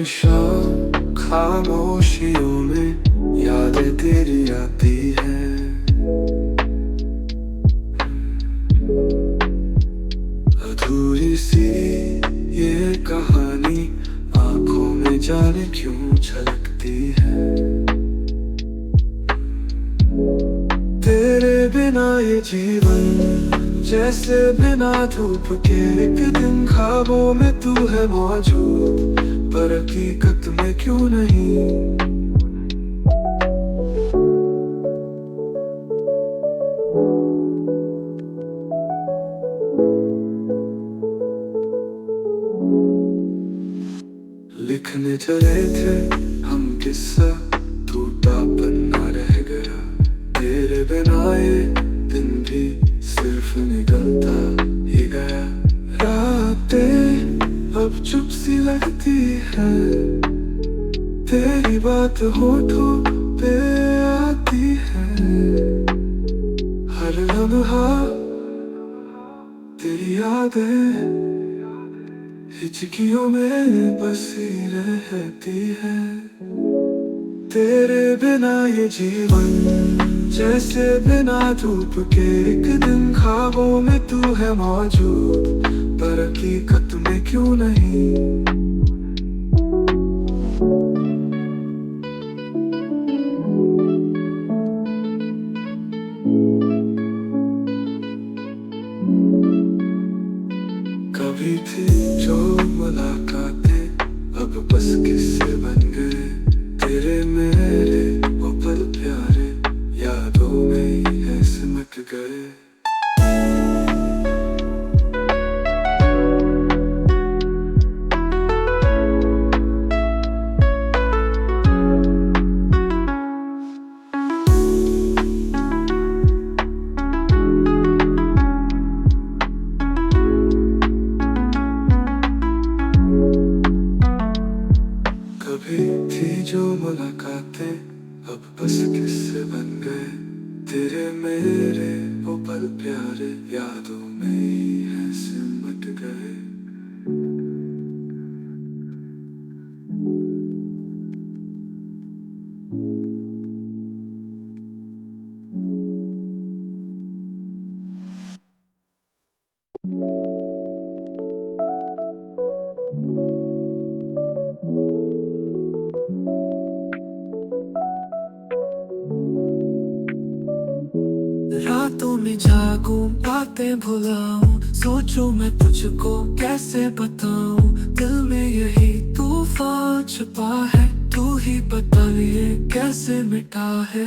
शाम खामोशियों में यादें तेरी आती है। अधूरी सी ये कहानी आंखों में जाने क्यों झलकती है। तेरे बिना ये जीवन जैसे बिना धूप के, एक दिन ख्वाबों में तू है मौजूद पर हकीकत में क्यों नहीं। लिखने चले थे हम किस्सा, टूटा पन्ना रह गया। तेरे बिना ये दिन भी सिर्फ निकलता ही गया। रातें अब चुप सी लगती है, तेरी बात होठों पे आती है। हर लम्हा तेरी यादें हिचकियों में बसी रहती है। तेरे बिना ये जीवन जैसे बिना धूप के, एक दिन ख्वाबों में तू है मौजूद पर हकीकत में क्यों नहीं। कभी थी जो मुलाकातें अब बस किस्से बन गए। तेरे मेरे वो पल प्यारे यादों में ही है सिमट गए। कभी थी जो मुलाकातें अब बस किस्से बन गए। तेरे मेरे वो पल प्यारे यादों में ही है सिमट गए। रातों में जागूं बातें भुलाऊं, सोचूं मैं तुझको कैसे बताऊं। दिल में यही तूफान छुपा है, तू ही बता ये कैसे मिटा है।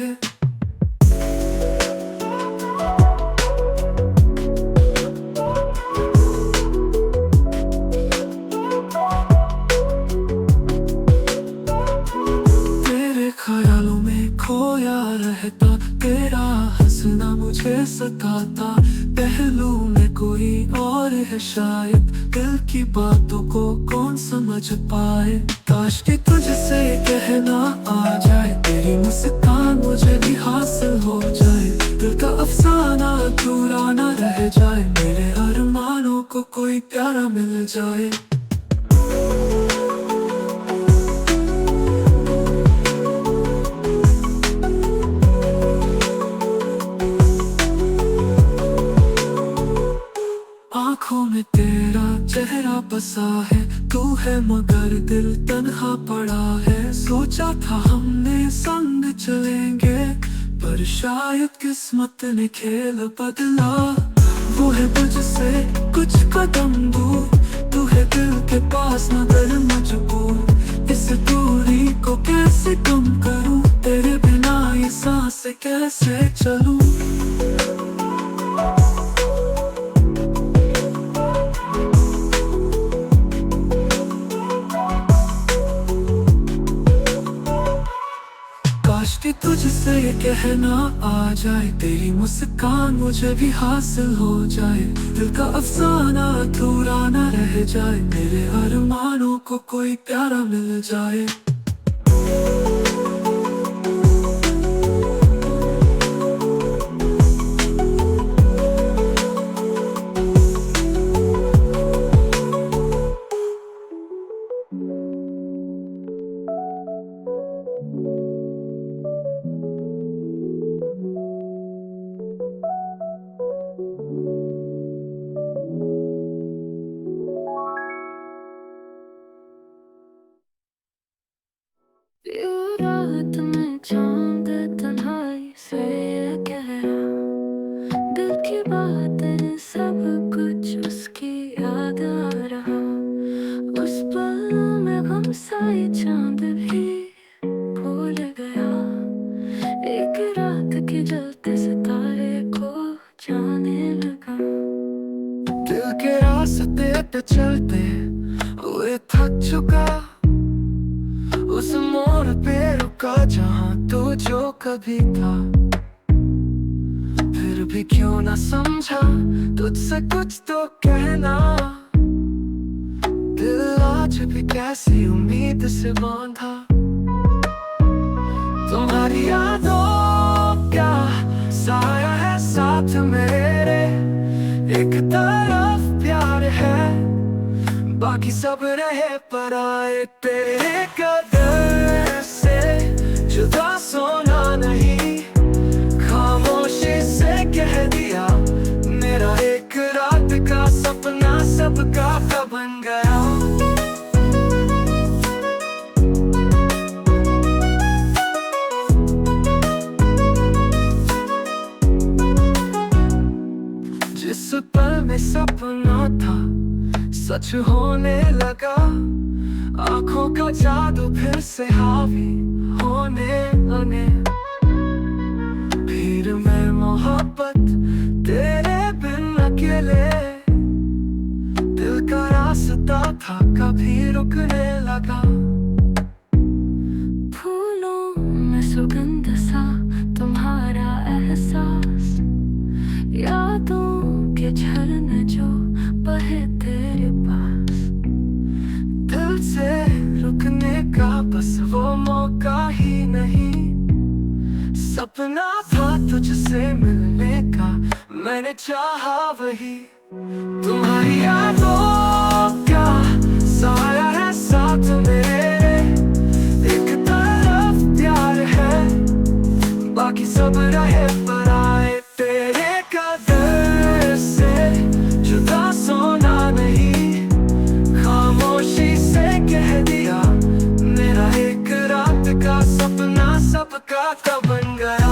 तेरे ख्यालों में खोया रहता, तेरा हंसना मुझे सताता। पहलू में कोई और है शायद, दिल की बातों को कौन समझ पाए। काश कि तुझसे कहना आ जाए, तेरी मुस्कान मुझे भी हासिल हो जाए। दिल का अफसाना अधूरा ना रह जाए, मेरे अरमानों को कोई प्यारा मिल जाए। आँखों में तेरा चेहरा बसा है, तू है मगर दिल तन्हा पड़ा है। सोचा था हमने संग चलेंगे, पर शायद किस्मत ने खेल बदला। वो है तुझसे कुछ कदम दूर, तू है दिल के पास मगर मजबूर। इस दूरी को कैसे कम करूं, तेरे बिना ये सांसें कैसे चलूं। काश कि तुझसे ये कहना आ जाए, तेरी मुस्कान मुझे भी हासिल हो जाए। दिल का अफसाना अधूरा ना रह जाए, मेरे अरमानों को कोई प्यारा मिल जाए। एक रात के जलते सितारे को जाने लगा। दिल के रास्ते पे चलते हुए थक चुका, उस मोड़ पे रुका जहाँ तू जो कभी था। फिर भी क्यों ना समझा तुझसे कुछ तो कहना, दिल आज भी कैसी उम्मीद से बांधा। तुम्हारी यादों का साया है साथ मेरे, एक तरफ प्यार है बाकी सब रहे पराए। तेरे कदर से जुदा सोना नहीं, खामोशी से कह दिया मेरा एक रात का सपना सबका का बन गया। जिस पल में सपना था सच होने लगा, आंखों का जादू फिर से हावी होने लगे। फिर मैं मोहब्बत तेरे बिन अकेले, दिल का रास्ता था कभी रुकने लगा। फूलों में सुगंध सा तुम्हारा एहसास, यादों के झरने जो बहे तेरे पास। दिल से रुकने का बस वो मौका ही नहीं, सपना था तुझसे मिलने का मैंने चाहा वही। तुम्हारी यादों का साया है साथ मेरे, एक तरफ प्यार है बाकी सब रहे पराए। तेरे कदर से जुदा सोना नहीं, खामोशी से कह दिया मेरा एक रात का सपना सबका का बन गया।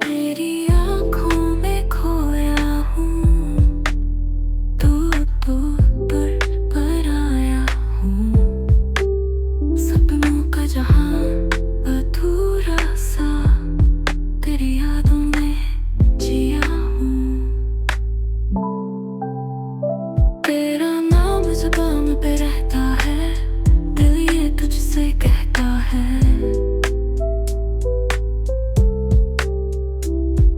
तेरी आँखों में खोया हूँ, दूर दूर पर आया हूँ। सपनों का जहां अधूरा सा तेरी यादों में जिया हूँ। तेरा नाम जुबान पे रहता है, दिल ये तुझसे कहता है।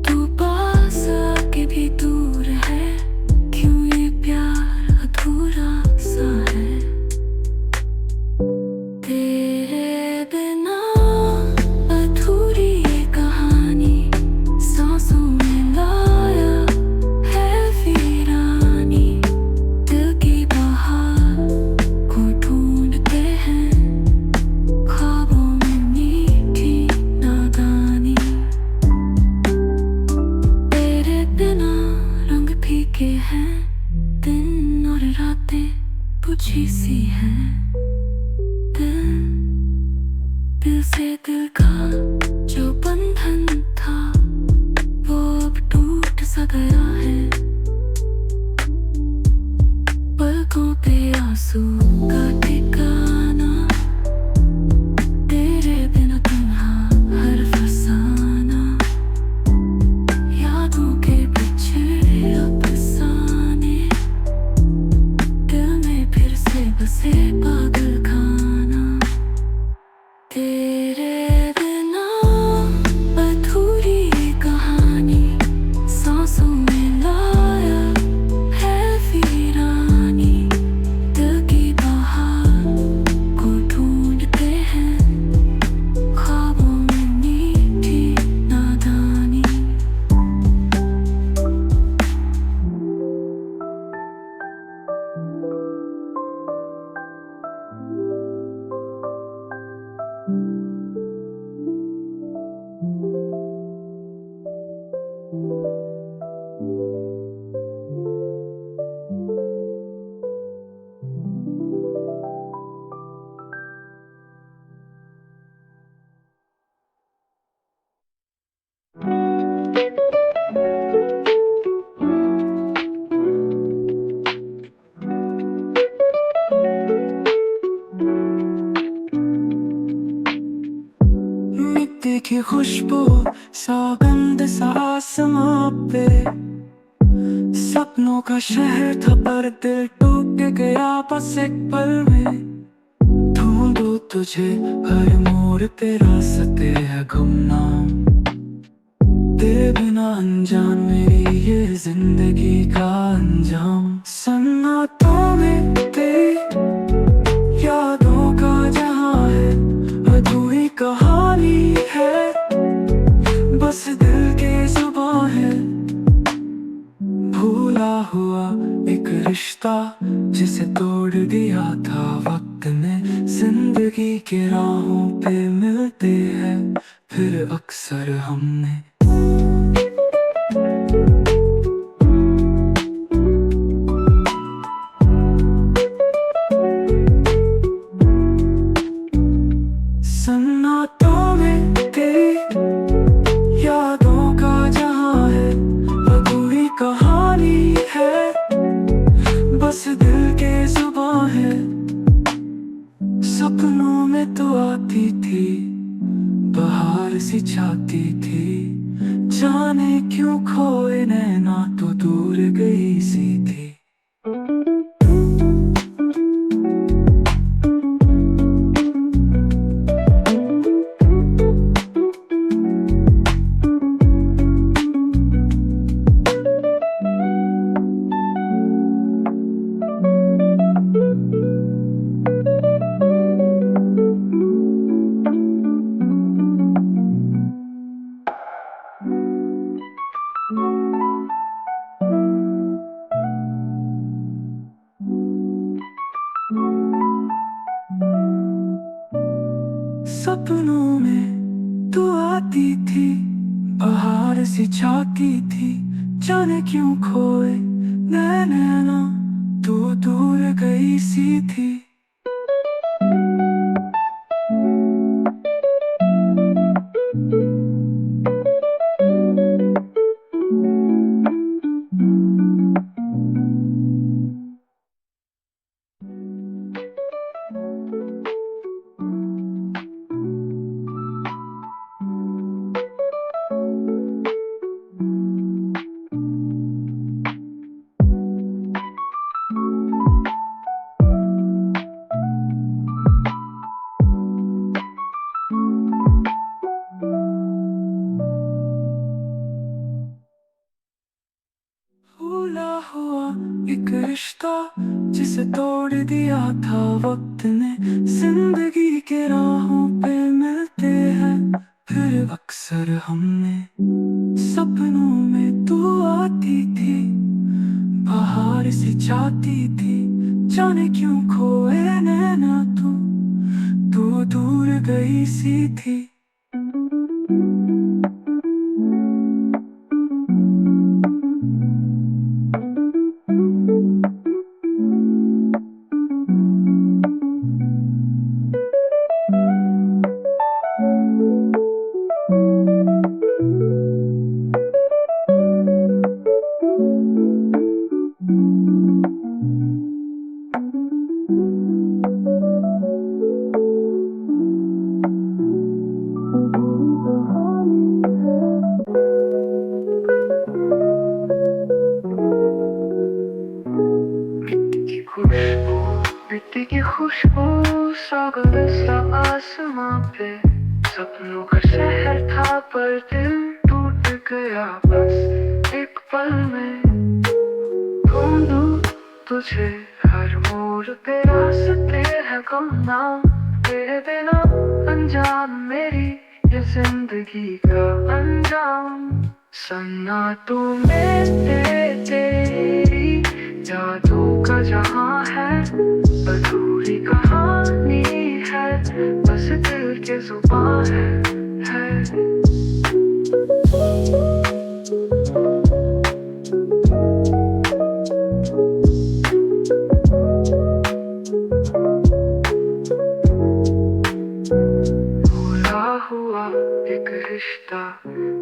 तू पास आके भी दूर है, क्यों ये प्यार अधूरा सा है। तेरे बिना अधूरी ये कहानी, सांसों में लाया है वीरानी। दिल की बहार को ढूंढते हैं, ख्वाबों में मीठी नादानी। तेरे बिना रंग फीके हैं, दिन और रातें बुझी सी हैं। दिल से दिल का जो बंधन था वो अब टूट सा गया है। पलकों पे आंसू का ठिकाना, तेरे बिना तन्हा हर फसाना। यादों के बिछड़े अफसाने, दिल में फिर से बसे बात सपनों का शहर था पर दिल टूट गया बस एक पल में। ढूंढूं तुझे हर मोड़ पे रास्ते है गुमनाम। तेरे बिना अनजान मेरी ये जिंदगी का अंजाम। सन्नाटों में तेरी यादों का जहां है, अधूरी कहानी है, बस दिल के जुबां है। भूला हुआ एक रिश्ता जिसे तोड़ दिया था वक्त ने। जिंदगी के राहों पे मिलते हैं फिर अक्सर हमने। सन्नाटों में तेरी यादों का जहां है, अधूरी कहानी है, बस दिल के जुबां है। सपनों में तो आती थी, बहार सी छाती थी, जाने क्यों खोए नैना तो दूर गई सी थी। सपनों में तू आती थी, बहार सी छाती थी, जाने क्यों खोए नैना तू दूर गई सी थी। भूला हुआ एक रिश्ता जिसे तोड़ दिया था वक्त ने। जिंदगी के राहों पे मिलते हैं फिर अक्सर हमने। सपनों में तू आती थी, बहार सी छाती थी, जाने क्यों खोए नैना तू दूर गई सी थी। मिट्टी की खुशबू सागर सा आसमां पे। सपनों का शहर था पर दिल टूट गया बस एक पल में। ढूंढूं तुझे हर मोड़ पे रास्ते है गुमनाम। तेरे बिना अनजान मेरी ये जिंदगी का अंजाम। सन्नाटों में तेरी यादों का जहां है, अधूरी कहानी है, बस दिल के जुबां है। भूला हुआ एक रिश्ता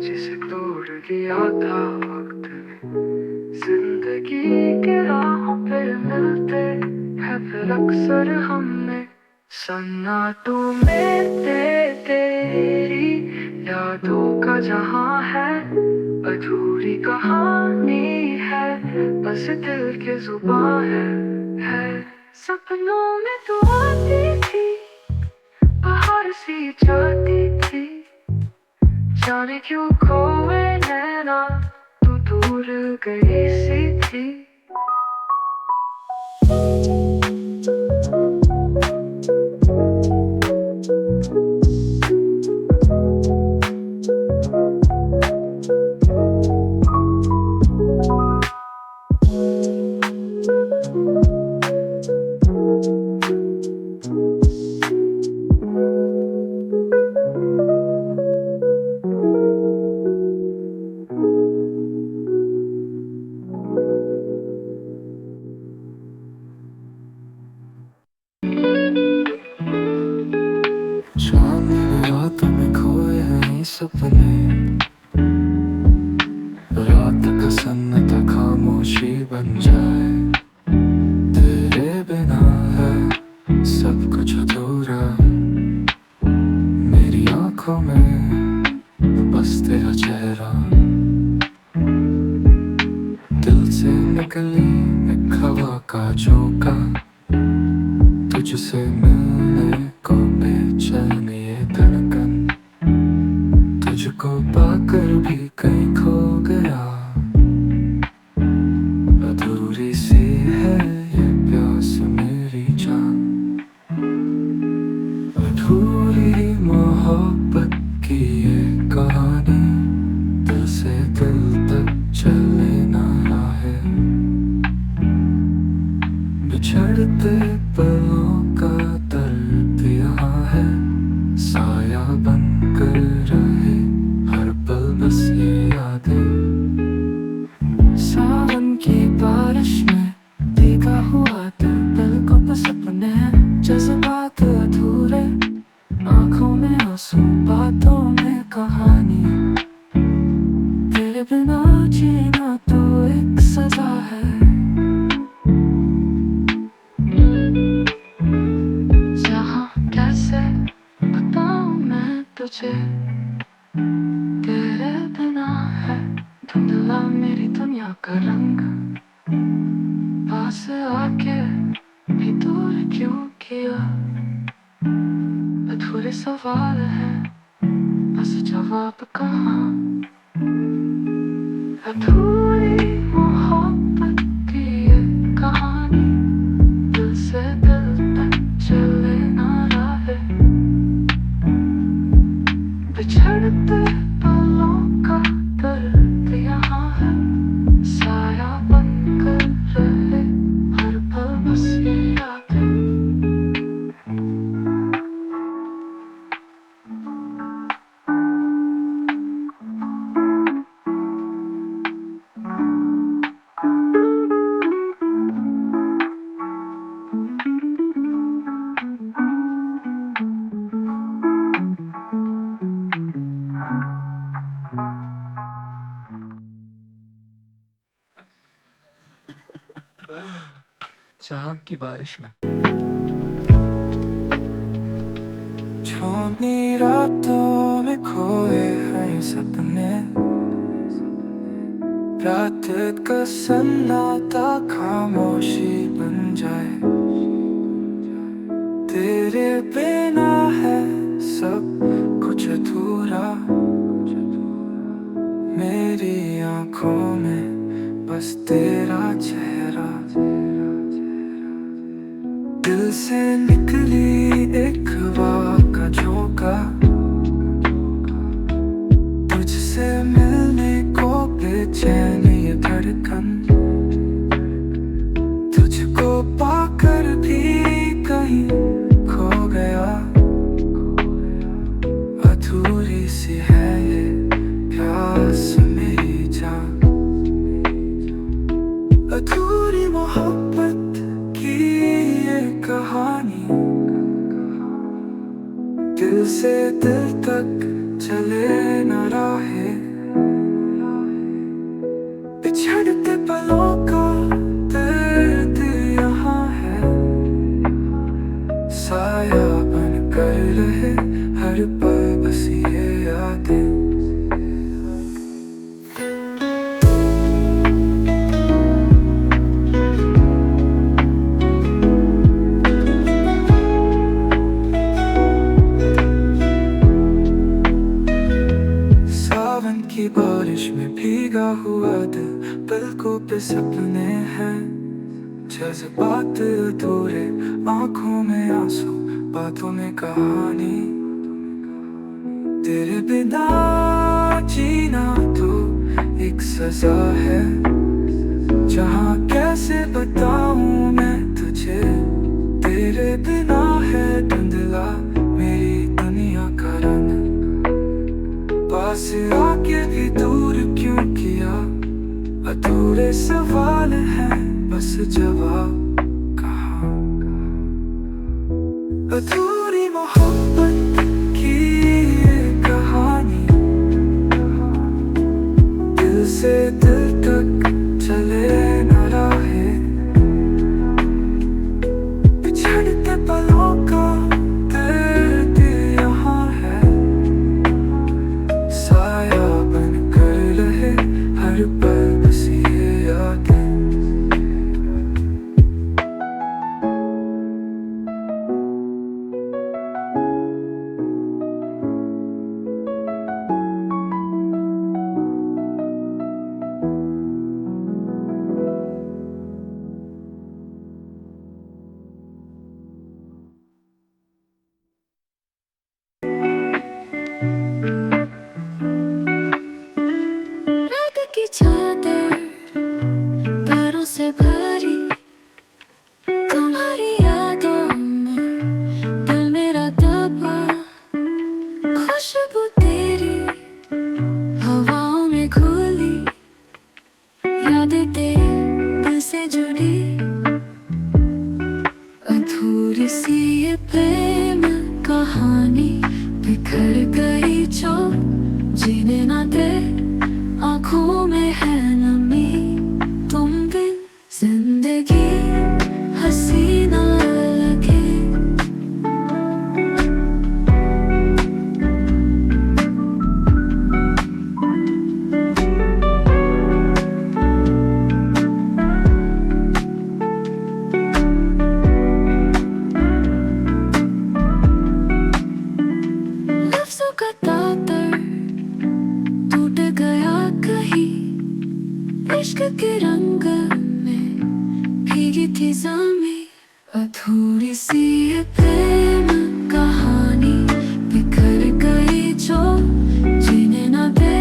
जिसे तोड़ दिया था वक्त ने। जिंदगी के राहों पे मिलते हैं फिर अक्सर हमने। सन्नाटों में तेरी यादों का जहां है, अधूरी कहानी है, बस बस दिल की जुबान है। सपनों में तू आती थी, बाहर सी जाती थी, जाने क्यों खोए नैना तू दूर गई सी थी। चांदनी रातों में खोए हैं सपने, रात का सन्नाटा खामोशी बन जाए। तेरे बिना है सब कुछ अधूरा, मेरी आंखों में बस तेरा चेहरा। दिल से निकली एक हवा का झोंका, तुझसे मिलने को बेचैन ये धड़कन, तुझको पाकर भी कहीं खो गया। अधूरी सी है ये प्यास मेरी जान, अधूरी मोहब्बत की ये कहानी, दिल से दिल तक चले ना राहें। बिछड़ते पलों का दर्द यहाँ है, साया बनकर रहे हर पल बस ये यादें। सावन की बारिश में भीगा हुआ दिल को बस अपने जज्बात अधूरे, आंखों में आंसू बातों में कहानी। तेरे बिना जीना तो एक सजा है, तुझे तेरे बिना है धुंधला मेरी दुनिया का रंग। पास आके भी दूर क्यों किया, अधूरे सवाल है बस जवाब कहाँ। अधूरी मोहब्बत की ये कहानी, दिल से दिल तक चले ना राहें। बिछड़ते पलों का दर्द यहाँ है, साया बनकर रहे हर पल बस ये यादें। चाँद की बारिश में छावनी रातों में खोए हैं सपने, रात का सन्नाटा खामोशी बन जाए। तेरे बिना है सब कुछ अधूरा, मेरी आंखों में बस तेरा चेहरा। दिल से निकली एक हवा का झोंका, तुझसे मिलने को बेचैन ये धड़कन, तुझको पाकर भी कहीं खो गया। अधूरी सी है ये प्यास मेरी जान, अधूरी मोहब्बत की ये कहानी, दिल से दिल तक चले न राहें। बिछड़ते पलों का दर्द यहाँ है, साया बन कर रहे हर पल बस ये यादें। बने हैं जैसे बात अधूरे, आंखों में आंसू, बातों में कहानी। तेरे बिना जीना तो एक सजा है, जहाँ कैसे बताऊं मैं तुझे। तेरे बिना है धुंधला मेरी दुनिया का रंग, पास आके भी दूर क्यों किया। अधूरे सवाल हैं बस जवाब कहाँ। अधूरी मोहब्बत की ये कहानी, दिल से दिल तक चले न राहें। बिछड़ते पलों का दर्द यहाँ है, साया बन कर रहे हर पल बस ये यादें। रात की चादर तारों से भरी, तुम्हारी यादों में दिल मेरा दबा। खुशबू तेरी हवाओं में घुली, यादें तेरे दिल से जुड़ी। अधूरी सी ये प्रेम कहानी बिखर गई जो जीने ना दे। आँखों में है नमी, तुम बिन जिंदगी हसीना लगे। लफ्जों का तातर टूट गया कहीं, इश्क के रंग में भीगी थी ज़मीं। अधूरी सी ये प्रेम कहानी बिखर गई जो जीने न दे।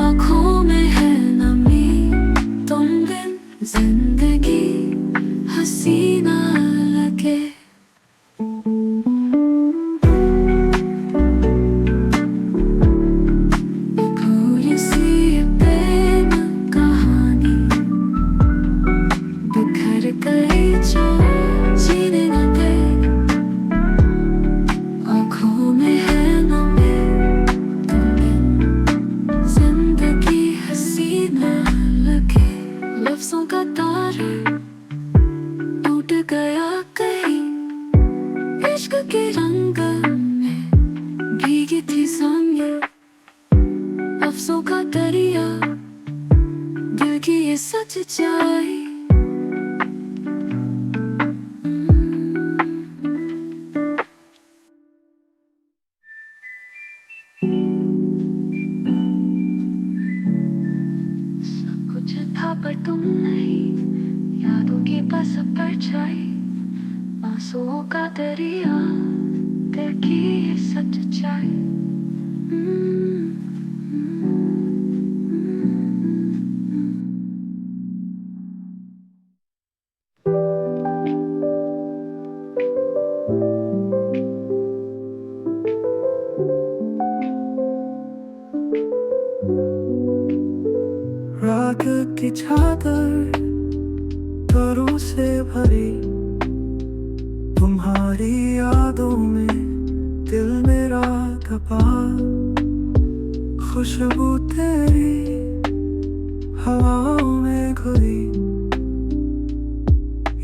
आँखों में है नमी, तुम बिन जिंदगी हसीना लगे। अधूरी सी ये प्रेम कहानी बिखर गई जो जीने न दे। आँखों में है नमी, तुम बिन जिंदगी हसीना लगे। लफ्जों का तारा टूट गया कहीं, इश्क के रंग में भीगी थी ज़मीं। अफसों का दरिया दिल की ये सच्चाई। सब कुछ था पर तुम नहीं, यादों की बस परछाई। आंसुओं का दरिया दिल की ये सच्चाई। रात की चादर तारों से भरी, तुम्हारी यादों में दिल मेरा दबा। खुशबू तेरी हवाओं में घुली,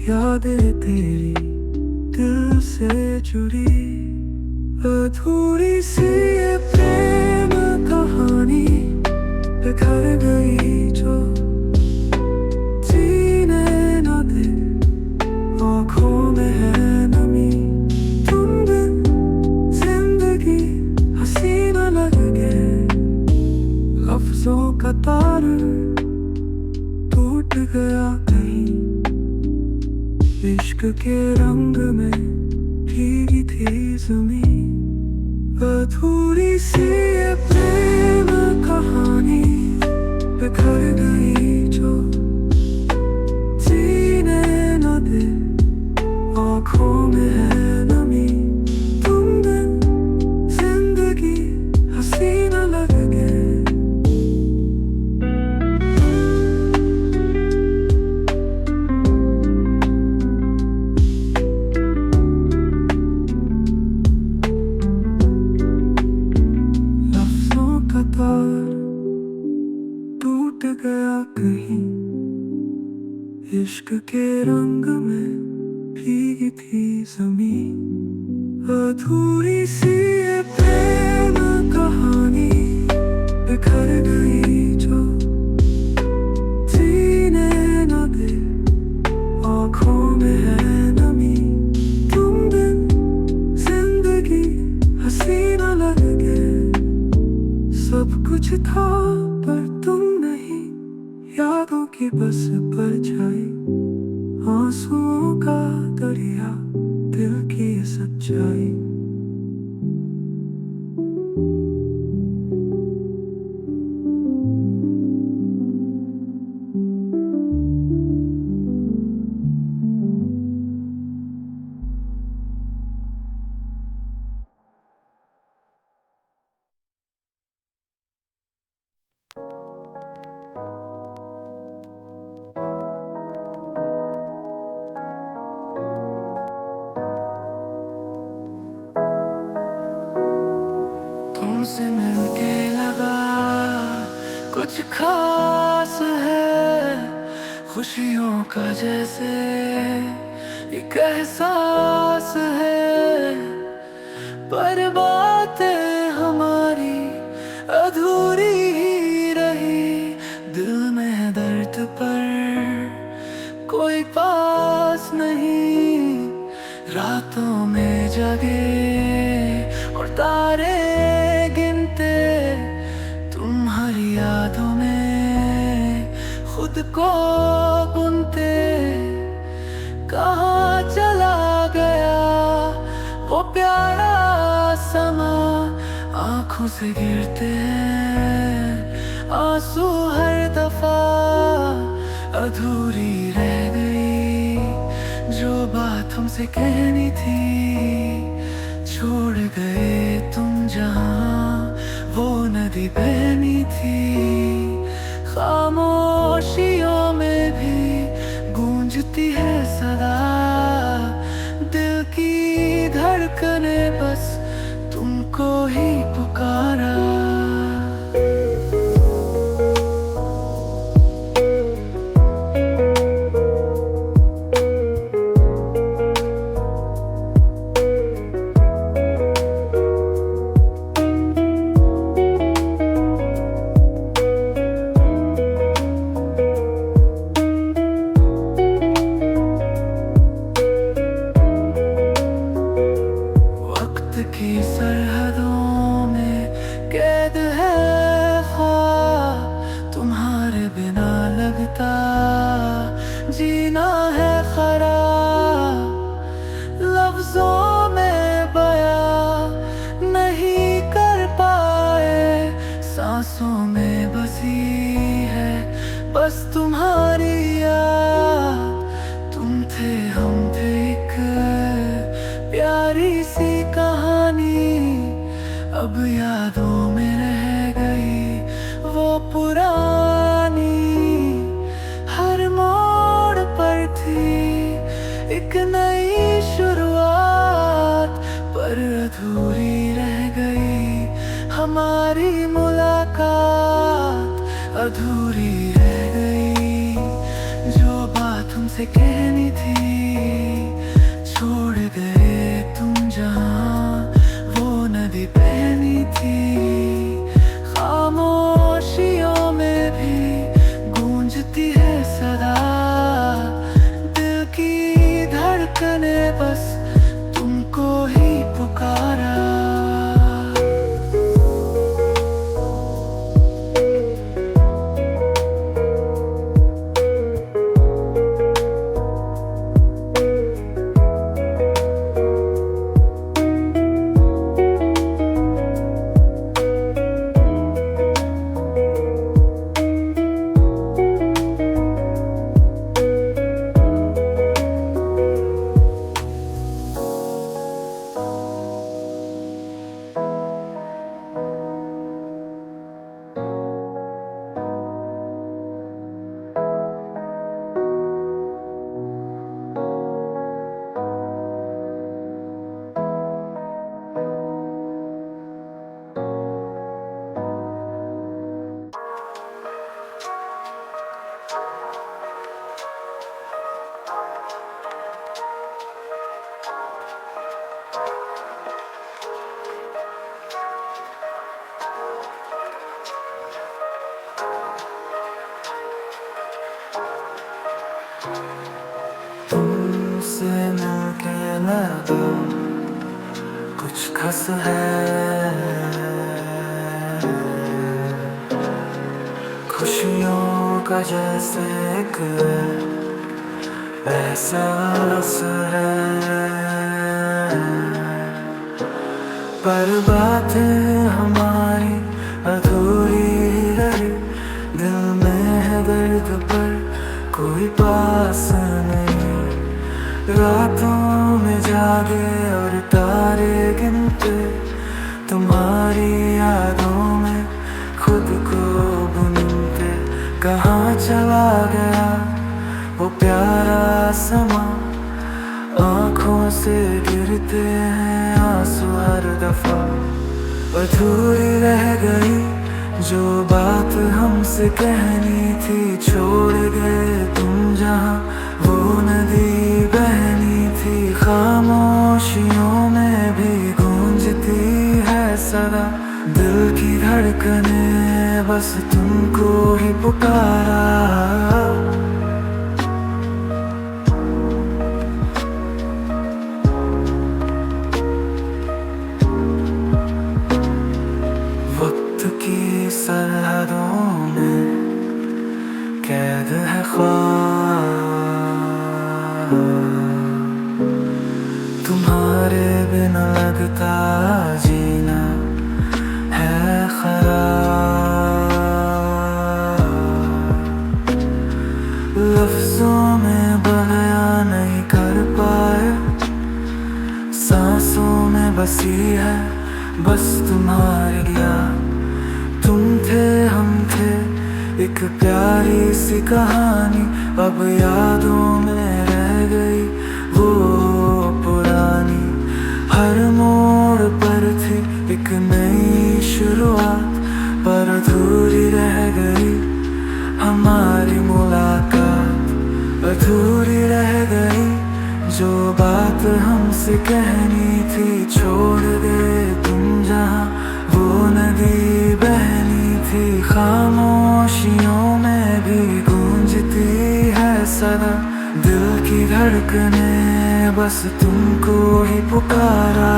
यादें तेरी दिल से जुड़ी। अधूरी सी ये प्रेम कहानी बिखर गई जो जीने न दे। आँखों में है नमी, तुम बिन जिंदगी हसीना लगे। लफ्जों का तार टूट गया इश्क के रंग में भीगी थी जमीन, अधूरी सी ये प्रेम कहानी बिखर गई जो जीने न दे, आँखों में है नमी, तुम बिन जिंदगी हसीना लगे। लफ्जों का तार टूट गया कहीं, इश्क के रंग में भीगी थी जमीन, अधूरी सी ये प्रेम कहानी बिखर गई जो जीने न दे, आँखों में है नमी, तुम बिन जिंदगी हसीना लगे। सब कुछ था पर तुम नहीं, यादों की बस परछाई, आंसुओं का दरिया, दिल की सच्चाई। तुमसे मिलके लगा कुछ खास है, खुशियों का जैसे एक एहसास है, पर बातें हमारी अधूरी ही रही, दिल में है दर्द पर कोई पास नहीं, रातों में जगे और तारे गिनते, तुम्हारी यादों में खुद को बुनते, कहाँ चला गया वो प्यारा समा, आँखों से गिरते हैं आंसू हर दफा, अधूरी रह गई जो बात हमसे कहनी थी, छोड़ गए तुम जहाँ वो नदी बहनी थी, खामोशियों में भी गूंजती है सदा, दिल की धड़कने बस तुमको ही पुकारा। की सरहदों में कैद है ख्वाब, तुम्हारे बिना लगता जीना है खराब, लफ्जों में बयां नहीं कर पाए, सांसों में बसी है बस तुम्हारी याद, तुम थे हम थे एक प्यारी सी कहानी, अब यादों में रह गई वो पुरानी, हर मोड़ पर थी एक नई शुरुआत, पर अधूरी रह गई हमारी मुलाकात, अधूरी रह गई जो बात हमसे कहनी थी, छोड़ गए तुम जहाँ वो नदी बहनी थी, खामोशियों में भी गूंजती है सदा, दिल की धड़कने बस तुमको ही पुकारा। तुमसे मिलके लगा कुछ खास है, खुशियों का जैसे एक एहसास है। पर बातें हमारी अधूरी रही, दिल में है दर्द पर कोई पास नहीं। रातों में जागे और तारे गिनते, तुम्हारी यादों में खुद को बुनते। कहाँ चला गया वो प्यारा समा, आँखों से गिरते हैं आंसू हर दफा। अधूरी रह गई जो बात हमसे कहनी थी, छोड़ गए तुम जहाँ वो नदी बहनी थी। खामोशियों में भी गूंजती है सदा, दिल की धड़कने बस तुमको ही पुकारा। की सरहदों में कैद है ख्वाब, तुम्हारे बिना लगता जीना है खराब। लफ्जों में बयां नहीं कर पाए, सांसों में बसी है बस तुम्हारी याद। तुम थे हम थे एक प्यारी सी कहानी, अब यादों में रह गई वो पुरानी। हर मोड़ पर थी एक नई शुरुआत, पर अधूरी रह गई हमारी मुलाकात। अधूरी रह गई जो बात हमसे कहनी थी, छोड़ गए तुम जहाँ वो नदी बहनी थी। खामोशियों में भी गूंजती है सदा, दिल की धड़कने बस तुमको ही पुकारा।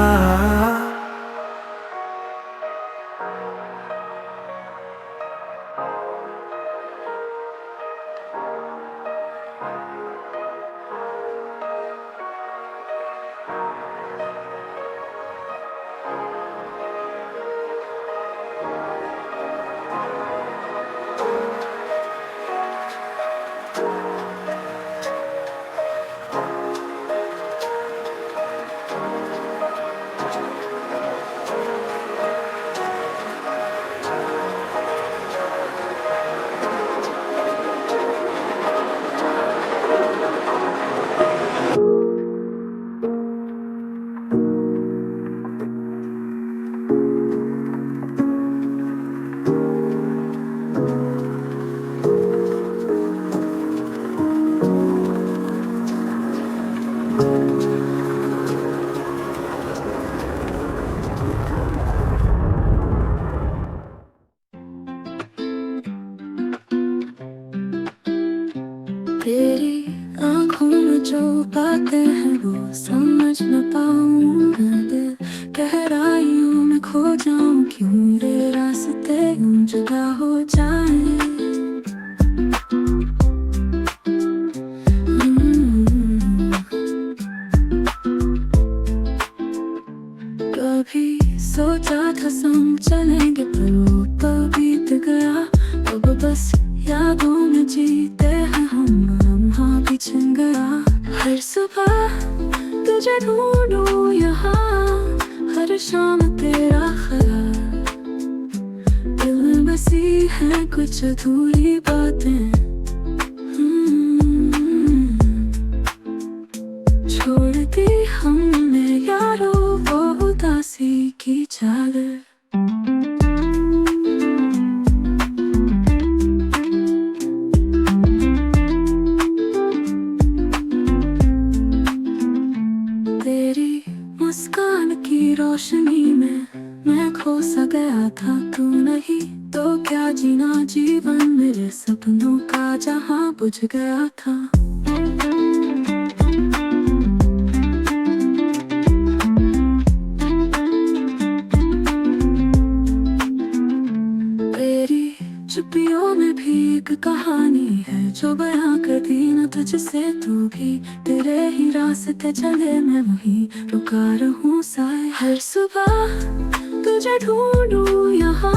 तेरी आँखों में जो बातें हैं वो समझ न पाऊँ मैं। दिल गहराइयों में खो जाऊँ, क्यों मेरे रास्ते यूं जुदा हो जाए। कभी सोचा था संग चलेंगे पर वो तो बीत गया। अब बस यादों में जीते हैं हम भी छिन गया। हर सुबह तुझे ढूंढूं यहाँ, हर शाम तेरा ख्याल। दिल में बसी है कुछ अधूरी बातें, छोड़ दी हमने यारो वो उदासी की चादर। मुस्कान की रोशनी में मैं खो सा गया था, तू नहीं तो क्या जीना जीवन मेरे सपनों का जहां बुझ गया था। तुझसे, तू भी तेरे ही रास्ते चले, मैं वही रुका रहूं साए। हर सुबह तुझे ढूंढूं यहाँ,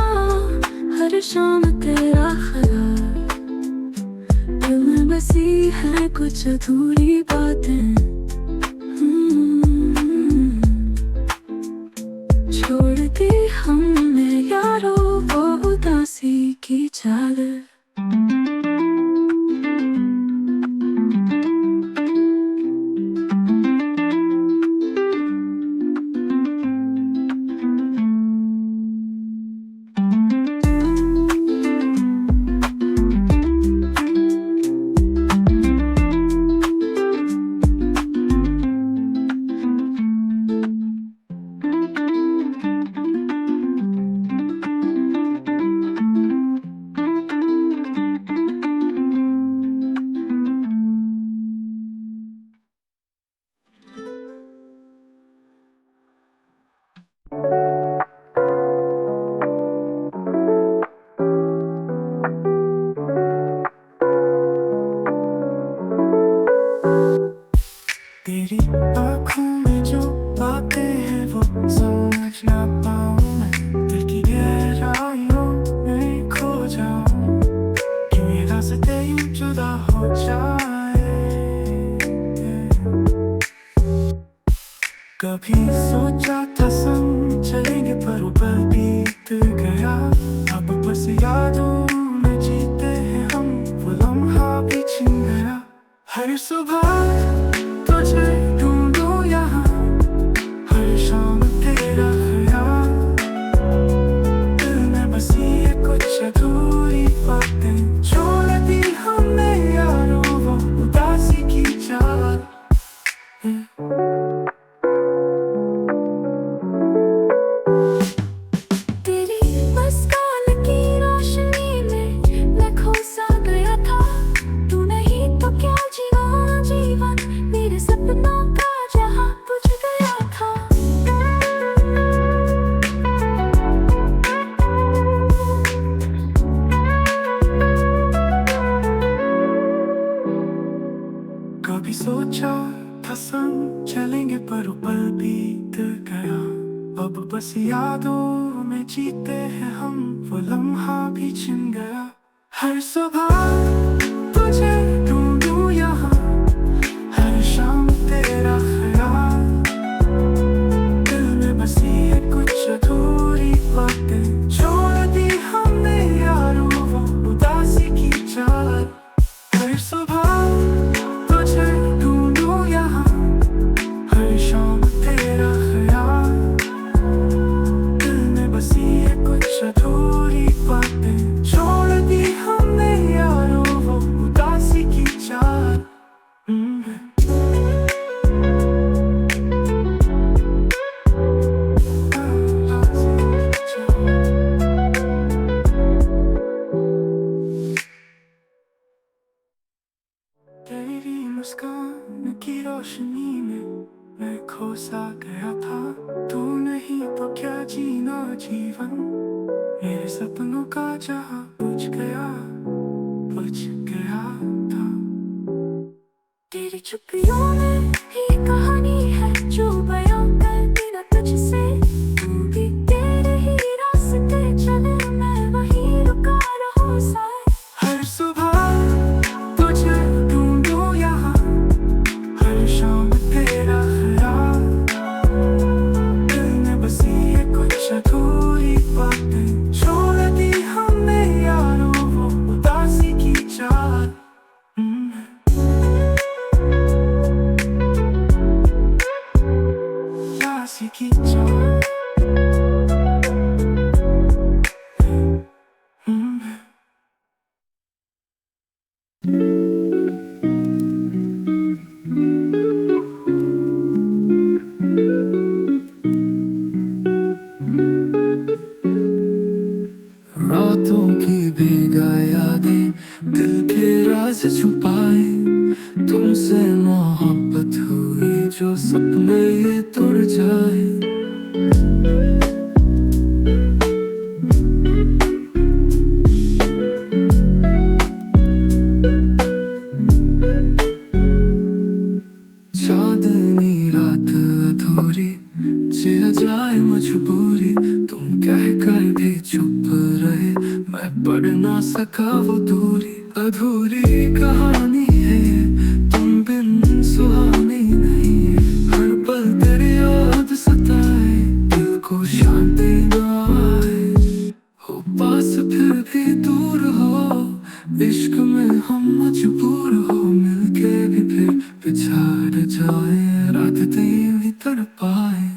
हर शाम तेरा ख्याल, दिल में बसी है कुछ अधूरी बातें। छोड़ दी हमने यारो वो उदासी की चाल। तेरी आँखों में जो बातें हैं वो समझ ना पाऊँ मैं, दिल की गहराइयों में खो जाऊँ, क्यों ये रास्ते यूं जुदा हो जाए। कभी सोचा था संग चलेंगे पर वो पल बीत गया, अब बस यादों में जीते हैं हम, वो लम्हा भी छिन गया। हर सुबह तुझे ढूंढूं यहाँ, हर शाम तेरा ख्याल, दिल में बसी है कुछ अधूरी बातें। छोड़ दी हमने यारो वो उदासी की चाल। तेरी मुस्कान की रोशनी में मैं खो सा गया था, तू नहीं तो क्या जीना जीवन, मेरे सपनों का जहां बुझ गया था। कभी सोचा था संग चलेंगे पर वो पल बीत गया, अब बस यादों में जीते हैं हम, वो लम्हा भी छिन गया। हर सुबह तुझे ढूंढूं यहाँ, हर शाम तेरा ख्याल, दिल में बसी है कुछ अधूरी बातें। छोड़ दी हमने यारो वो उदासी की चाल। हर सुबह तुझे ढूंढूं यहाँ, हर शाम तेरा ख्याल, दिल में बसी है कुछ अधूरी बातें। छोड़ दी हमने यारो वो उदासी की चाल। तेरी मुस्कान की रोशनी में मैं खो सा गया था, तू नहीं तो क्या जीना जीवन, मेरे सपनों का जहां बुझ गया था। तेरी चुप्पियों में ही कहानी है जो बयां करती ना तुझसे, तू भी तेरे ही रास्ते चले, मैं वही रुका रहूं साए। हर सुबह तुझे ढूंढूं यहाँ, हर शाम तेरा ख्याल, दिल में बसी है कुछ अधूरी बातें। छोड़ दी हमने यारो वो उदासी की चाल। उदासी की चाल। रातों की भीगा यादें दिल के राज छुपाए, तुमसे मोहब्बत हुई जो सपने ये तोड़ जाए। चांदनी रात अधूरी, जिया जाए मजबूरी, तुम कह कर भी चुप रहे, मैं पढ़ ना सका वो दूरी। अधूरी कहानी है तुम बिन सुहानी नहीं, हर पल तेरी याद सताए, दिल को शांति ना आए। हो पास फिर भी दूर हो, इश्क में हम मजबूर हो, मिलके भी फिर बिछड़ जाए, रात दिन भी तड़पाए।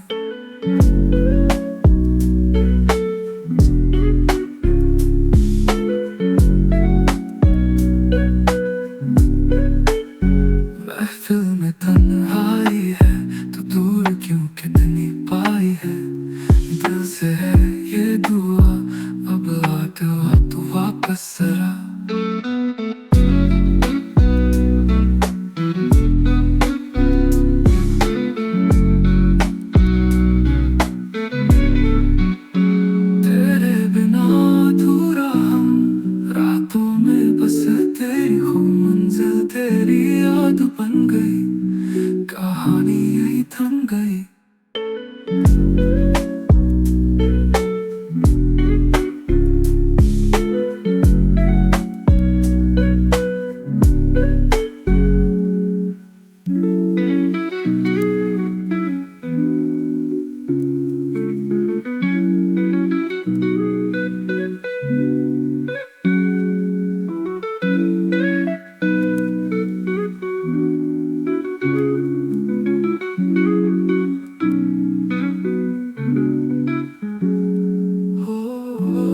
महफिल में तन्हाई है, तो दूर क्यों कितनी पाई है, दिल से है ये दुआ, अब लौट आ तू वापस जरा। तेरे बिना अधूरा हम, रातों में बस तेरी हो मंजिल, तेरी याद बन गई, कहानी यही थम गई। हो हो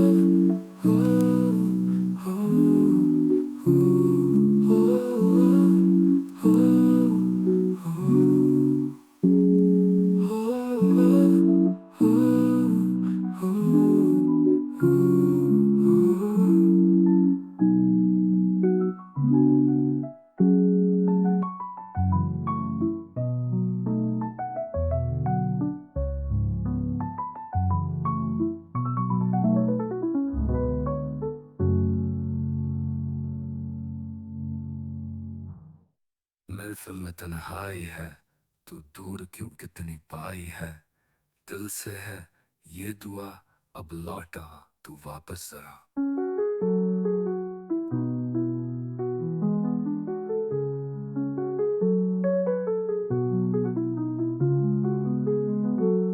हो हो हो हो महफिल में तन्हाई है, तू दूर क्यों कितनी पाई है, दिल से है ये दुआ, अब लौटा तू वापस जरा।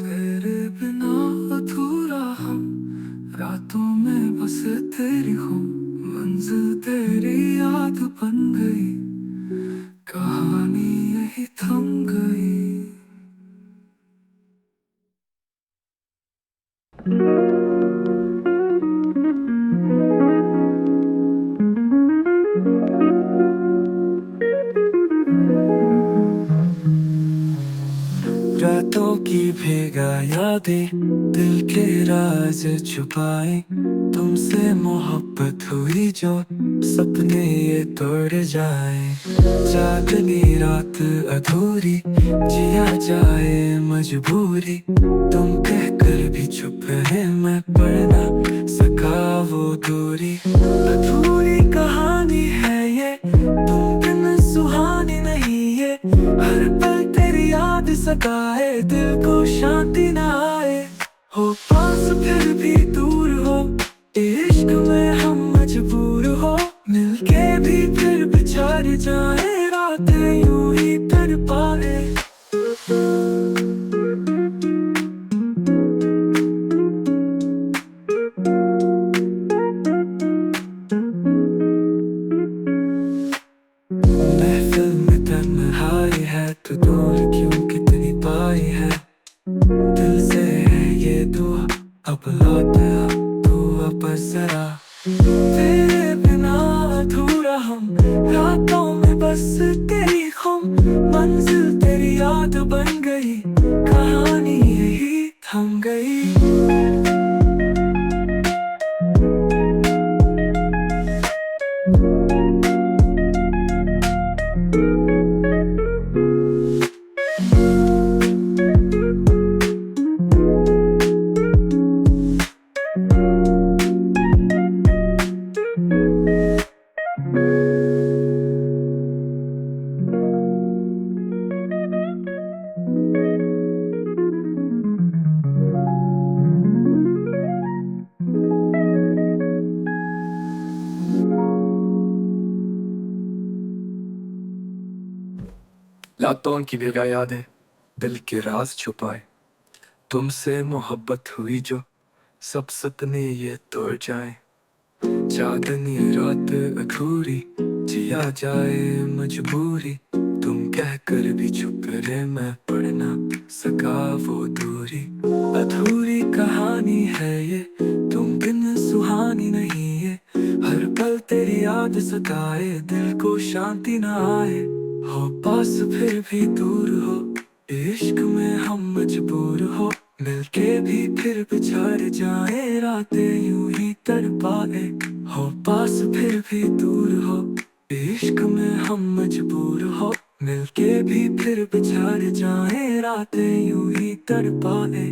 तेरे बिना अधूरा हम, रातों में बस तेरी हो मंजिल, तेरी याद बन गई, कहानी यही थम गई। रातों की भीगा यादें, दिल के राज छुपाए, तुमसे मोहब्बत हुई जो सपने ये तोड़ जाए। जागनी रात अधूरी, जिया जाए मजबूरी, तुम कह कर भी चुप है, मैं पढ़ ना सका वो दूरी। अधूरी कहानी है ये तुम बिन सुहानी नहीं, ये हर पल तेरी याद सताए, दिल को शांति ना आए। हो पास फिर भी दूर हो, इश्क में हम मजबूर हो, मिलके भी फिर बिछड़ जाए, रातें यूं ही तड़पाए। महफिल में तन्हाई है, तो दूर क्यों कितनी पाई है, दिल से है ये दुआ, अब लौट आ तू वापस जरा। तेरे बिना अधूरा हम, रातों में बस तेरी खुम मंजिल, तेरी याद बन गई, कहानी यही थम गई। लातों की बेगा यादें दिल के राज छुपाए, तुमसे मोहब्बत हुई जो सब सपने ये तोड़ जाए। चांदनी रात अधूरी जिया जाए मजबूरी, तुम कह कर भी चुप रहे मैं पढ़ ना सका वो दूरी। अधूरी कहानी है ये तुम बिन सुहानी नहीं ये, हर पल तेरी याद सताए दिल को शांति न आए। हो पास फिर भी दूर हो, इश्क में हम मजबूर हो, मिलके भी फिर बिछड़ जाए रातें यूं ही तड़पाए। हो पास फिर भी दूर हो, इश्क में हम मजबूर हो, मिलके भी फिर बिछड़ जाए रातें यूं ही तड़पाए।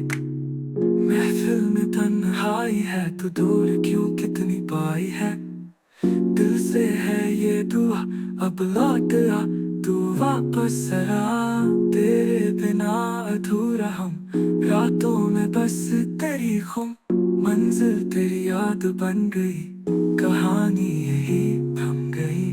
महफिल में तन्हाई है तो दूर क्यों कितनी पाई है, दिल से है ये दुआ अब लौट आ तू वापस जरा। तेरे बिना अधूरा हम रातों में बस तेरी खुम, मंजिल तेरी याद बन गई, कहानी यही थम गई।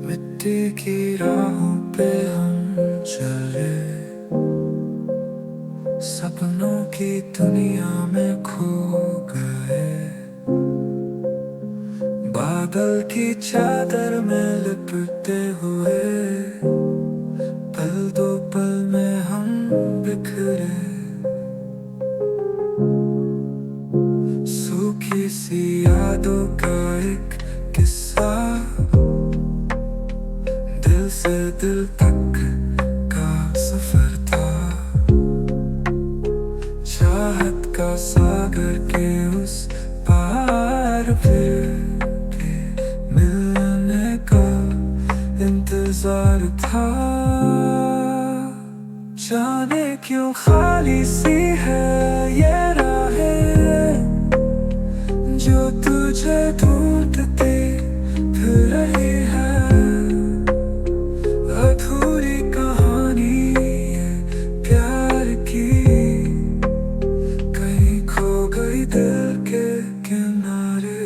मिट्टी की राहों पे हम चले, सपनों की दुनिया में खो गए, बादल की चादर में लिपटे हुए, पल दो पल में हम बिखरे। सूखी सी यादों का एक किस्सा, दिल से दिल तक का सफर था, चाहत का सागर के उस पार फिर भी मिलने का इंतजार था। जाने क्यों खाली सी है ये राहें जो तुझे ढूंढती फिर रही है। अधूरी कहानी ये प्यार की कहीं खो गई दिल के किनारे।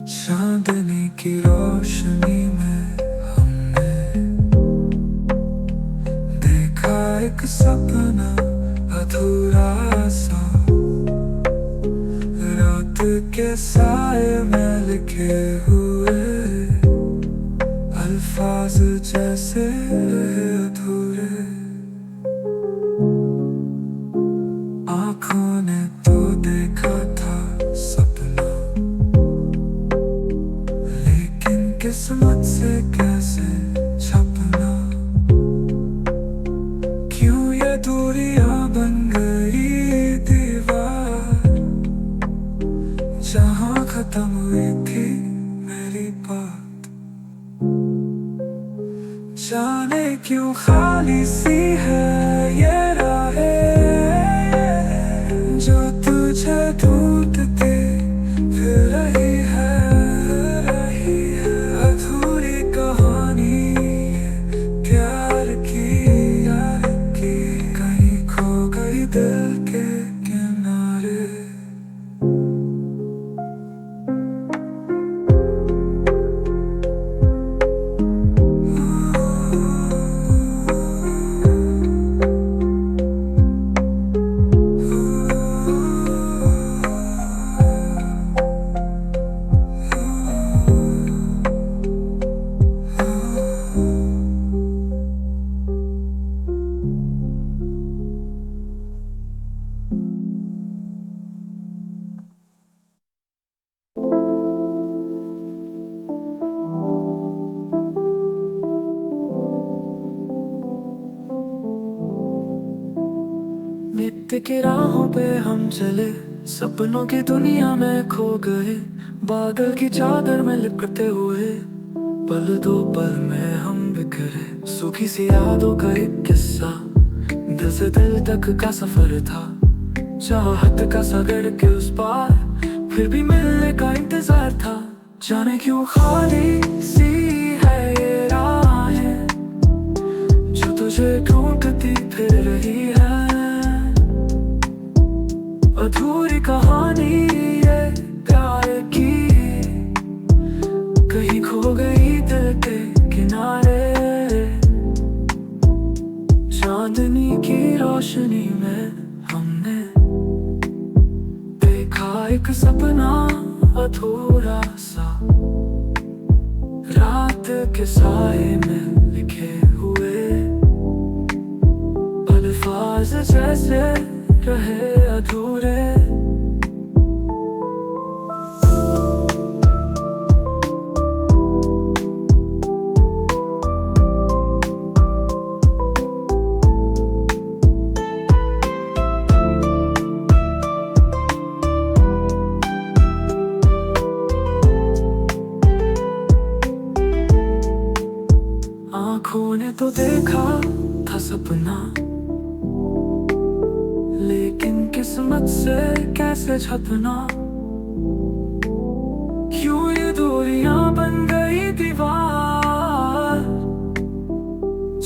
चांदनी की रोशनी में हमने देखा एक सपना अधूरा सा, रात के साए में लिखे हुए अल्फाज जैसे अधूरे। आँखों ने तो देखा था सपना, लेकिन किस्मत से कैसे छपना। क्यों ये दूरियां बन गई दीवार, जहाँ खत्म हुई थी मेरी बात। जाने क्यों खाली सी है ये राहें जो तुझे ढूंढती फिर रही है। अधूरी कहानी ये प्यार की कहीं खो गई दिल के किनारे। नित्य की राहों पे हम चले, सपनों की दुनिया में खो गए, बादल की चादर में लिपटे हुए, पल दो पल में हम बिखरे। सूखी सी यादों का एक किस्सा, दिल से दिल तक का सफर था, चाहत का सागर के उस पार फिर भी मिलने का इंतजार था। जाने क्यों खाली सी है ये राहें तुझे ढूंढती फिर रही है। अधूरी कहानी ये प्यार की, कहीं खो गई दिल के किनारे। चांदनी की रोशनी में हमने देखा एक सपना अधूरा सा, रात के साए में लिखे हुए अल्फाज जैसे रहे अधूरे। आँखों ने तो देखा था सपना, लेकिन किस्मत से कैसे छपना। क्यों ये दूरियां बन गई दीवार,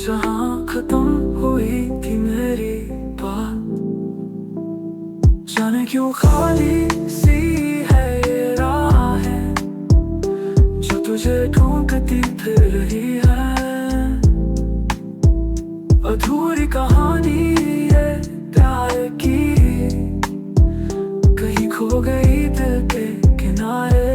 जहां खत्म हुई थी मेरी बात। जाने क्यों खाली सी है ये राहें, जो तुझे ढूंढती फिर रही है। अधूरी कहानी ये प्यार की, कहीं खो गई दिल के किनारे।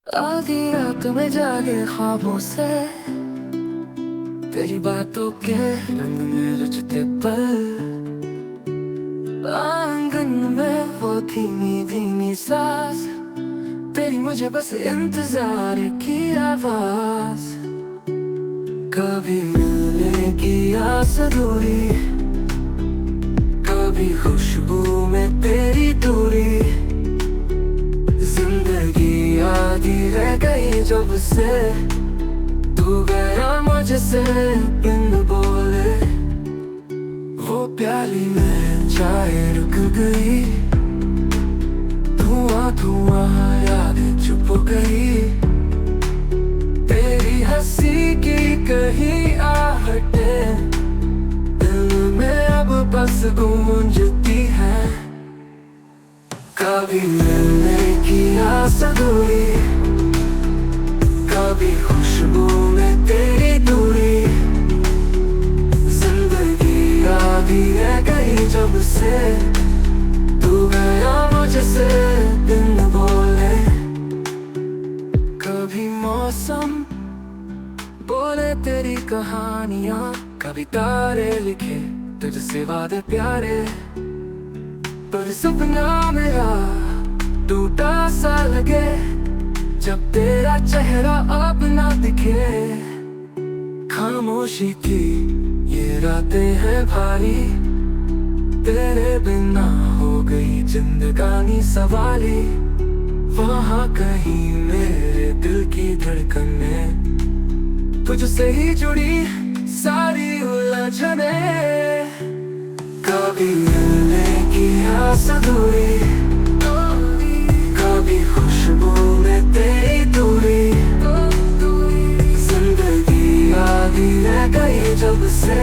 आधी रात में जागे ख्वाबों से, तेरी बातों के रंग में रचते पल। आंगन में वो धीमी धीमी सांस, तेरी मुझे बस इंतजार की आवाज। कभी मिलने की आस अधूरी, कभी खुशबू में तेरी दूरी। जिंदगी आधी रह गई जब से तू गया मुझसे बिन बोले। वो प्याली में चाय रुक गई, धुआं धुआं यादें चुप गई। तेरी हंसी की कहीं आहटें दिल में अब बस गूंजती है। कभी मिलने की आस अधूरी, कभी खुशबू में तेरी दूरी। जिंदगी आधी रह गई जब से तू गया मुझसे बिन बोले। कभी मौसम बोले तेरी कहानियां, कभी तारे लिखे तुझसे वादे प्यारे। पर सपना मेरा टूटा सा लगे, जब तेरा चेहरा अब ना दिखे। खामोशी थी ये रातें हैं भारी, तेरे बिना हो गई जिंदगानी सवारी। वहाँ कहीं मेरे दिल की धड़कनें तुझसे ही जुड़ी सारी उलझने। कभी मिलने की आस अधूरी, कभी खुशबू में तेरी दूरी। जिंदगी आधी रह गई जब से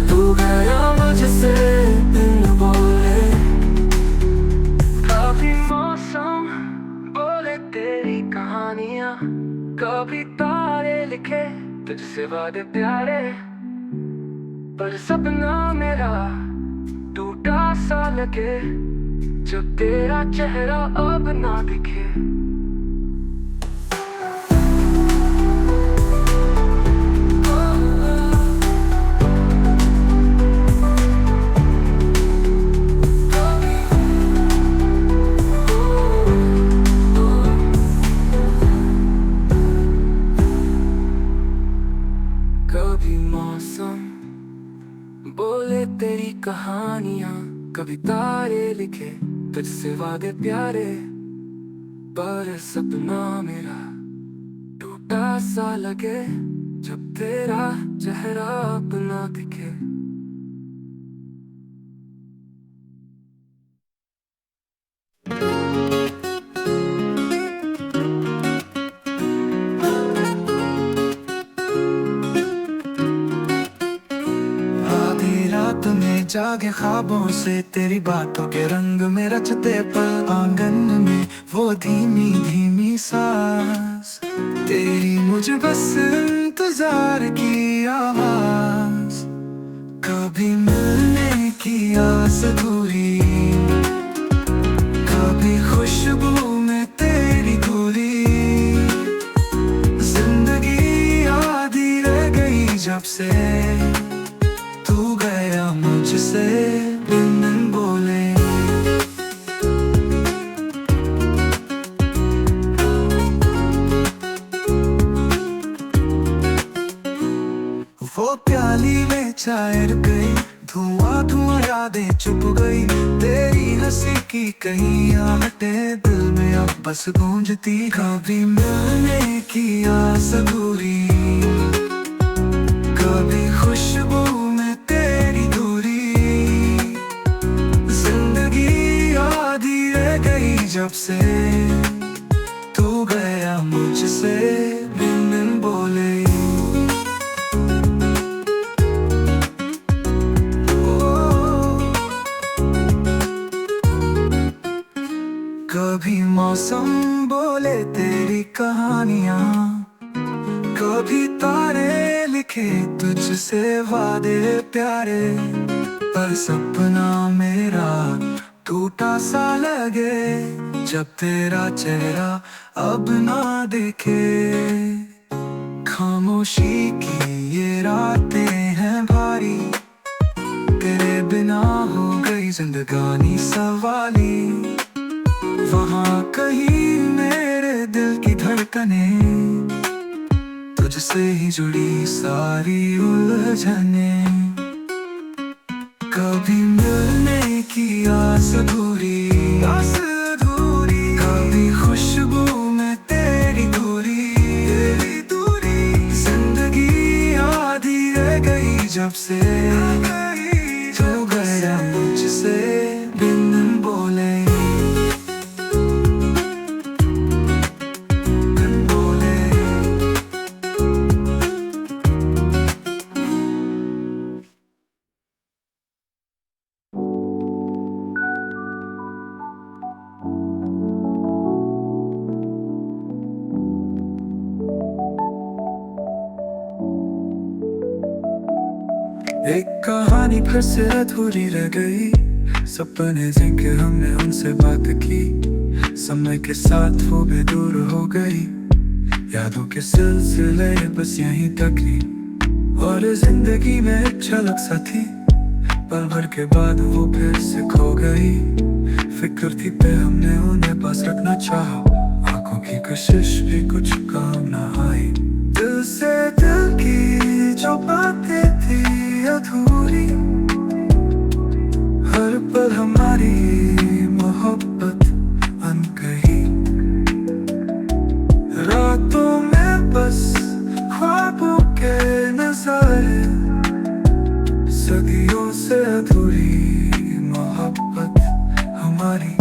तू गया मुझसे बिन बोले। कभी मौसम बोले तेरी कहानियां, कभी तारे लिखे तुझसे वादे प्यारे। पर सपना मेरा टूटा सा लगे, जब तेरा चेहरा अब ना दिखे। तारे लिखे तुझसे वादे प्यारे, पर सपना मेरा टूटा सा लगे जब तेरा चेहरा अपना दिखे। आधी रात में जागे ख्वाबों से तेरी बातों के रंग में रचते पल, आंगन में वो धीमी धीमी सांस, तेरी मुझे बस इंतजार की आवाज। कभी मिलने की आस अधूरी, कभी खुशबू में तेरी दूरी, जिंदगी आधी रह गई जब से तू गया मुझसे बिन बोले। वो प्याली में चाय गई, धुआं धुआं यादें चुप गई, तेरी हंसी की कहीं आहटे दिल में अब बस गूंजती। कभी मिलने की आस अधूरी, कभी खुशबू में तेरी दूरी, जिंदगी आधी रह गई जब से तू गया मुझसे बिन बोले। कभी मौसम बोले तेरी कहानियां, कभी तारे लिखे तुझसे वादे प्यारे, पर सपना मेरा टूटा सा लगे जब तेरा चेहरा अब ना दिखे। खामोशी की ये रातें हैं भारी, तेरे बिना हो गई जिंदगानी सवाली। वहाँ कहीं मेरे दिल की धड़कनें, तुझसे ही जुड़ी सारी उलझने। कभी मिलने की आस अधूरी, कभी खुशबू में तेरी दूरी, जिंदगी आधी रह गई जब से तू गया मुझसे बिन बोले। एक कहानी फिर से अधूरी रह गई, सपने जिनके हमने उनसे बात की, समय के साथ वो भी दूर हो गई। यादों के सिलसिले बस यहीं तक ही, और जिंदगी में एक झलक सा थी, पल भर के बाद वो फिर से खो गई। फिक्र थी पे हमने उन्हें पास रखना चाहा, आंखों की कशिश भी कुछ काम ना आई। दिल से दिल की जो बातें थी अधूरी, हर पल हमारी मोहब्बत अनकही। रातों में बस ख्वाबों के नजारे, सदियों से अधूरी मोहब्बत हमारी।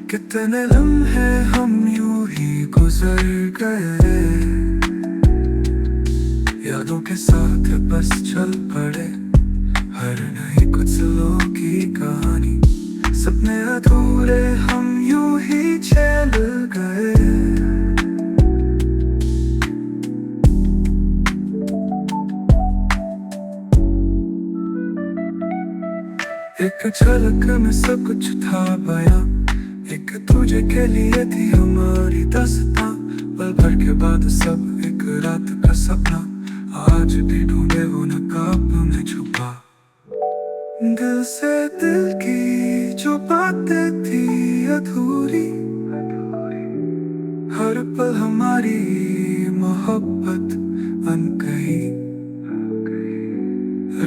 कितने लम्हे हम यूं ही गुजर गए, यादों के साथ बस चल पड़े, हर नई कुचलों की कहानी, सपने अधूरे हम यूं ही चल गए। एक झलक में सब कुछ था बयां, एक तुझे के लिए थी हमारी दास्तां, पल भर के बाद सब एक रात का सपना, आज भी ढूंढे वो नकाब में छुपा। दिल से दिल की जो बातें थी अधूरी, हर पल हमारी मोहब्बत अनकही।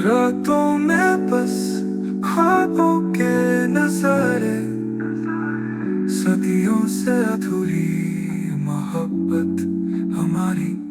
रातों में बस ख्वाबों के नजारे, सदियों से अधूरी मोहब्बत हमारी।